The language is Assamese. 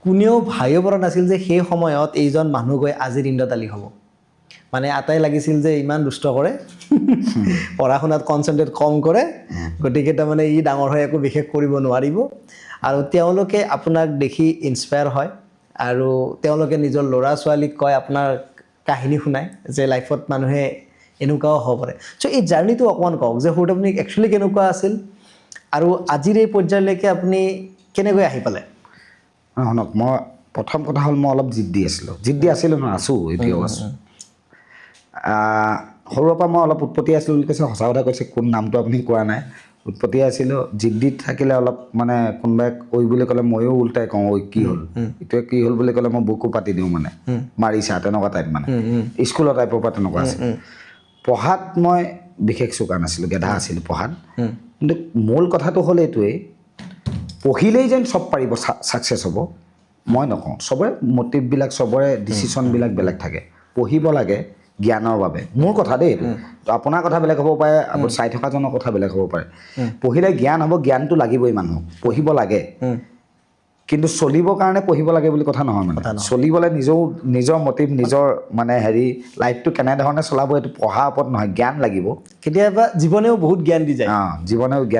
কোনেও ভাবিব পৰা নাছিল যে সেই সময়ত এইজন মানুহ গৈ আজিৰ ইন্দ্ৰত আলী হ'ব মানে আটাই লাগিছিল যে ইমান দুষ্ট কৰে পঢ়া শুনাত কনচেন্ট্ৰেট কম কৰে গতিকে তাৰমানে ই ডাঙৰ হৈ একো বিশেষ কৰিব নোৱাৰিব আৰু তেওঁলোকে আপোনাক দেখি ইনস্পায়াৰ হয় আৰু তেওঁলোকে নিজৰ ল'ৰা ছোৱালীক কয় আপোনাৰ কাহিনী শুনায় যে লাইফত মানুহে এনেকুৱাও হ'ব পাৰে চ' এই জাৰ্ণিটো অকণমান কওক যে সৰুতে আপুনি একচুৱেলি কেনেকুৱা আছিল আৰু আজিৰ এই পৰ্যায়লৈকে আপুনি কেনেকৈ আহি পালে শুনক মই প্ৰথম কথা হ'ল মই অলপ জিদ্দি আছিলোঁ নহয় আছোঁ এতিয়াও আছোঁ সৰুৰ পৰা মই অলপ উৎপত্তি আছিলোঁ বুলি কৈছে সঁচা কথা কৈছে কোন নামটো আপুনি কোৱা নাই উৎপত্তি আছিলোঁ জিদ্দিত থাকিলে অলপ মানে কোনোবাই ঐ বুলি ক'লে ময়ো উল্টাই কওঁ ঐ কি হ'ল এতিয়া কি হ'ল বুলি ক'লে মই বুকু পাতি দিওঁ মানে মাৰিছা তেনেকুৱা টাইপ মানে স্কুলৰ টাইপৰ পৰা তেনেকুৱা আছিল পঢ়াত মই বিশেষ চোকা নাছিলোঁ গেধা আছিলোঁ পঢ়াত কিন্তু মূল কথাটো হ'ল এইটোৱেই পঢ়িলেই যেন চব পাৰিব ছাকচেছ হ'ব মই নকওঁ চবৰে মটিভবিলাক চবৰে ডিচিশ্যনবিলাক বেলেগ থাকে পঢ়িব লাগে জ্ঞানৰ বাবে মোৰ কথা দেই এইটো তো আপোনাৰ কথা বেলেগ হ'ব পাৰে আপুনি চাই থকাজনৰ কথা বেলেগ হ'ব পাৰে পঢ়িলে জ্ঞান হ'ব জ্ঞানটো লাগিবই মানুহক পঢ়িব লাগে কিন্তু চলিবৰ কাৰণে পঢ়িব লাগে বুলি কথা নহয় মানে চলিবলৈ নিজৰ মটিভ নিজৰ মানে হেৰি লাইফটো কেনেধৰণে চলাব এইটো পঢ়াৰ ওপৰত নহয় জ্ঞান লাগিব কেতিয়াবা জীৱনেও বহুত জ্ঞান দি যায় জীৱনেও জ্ঞান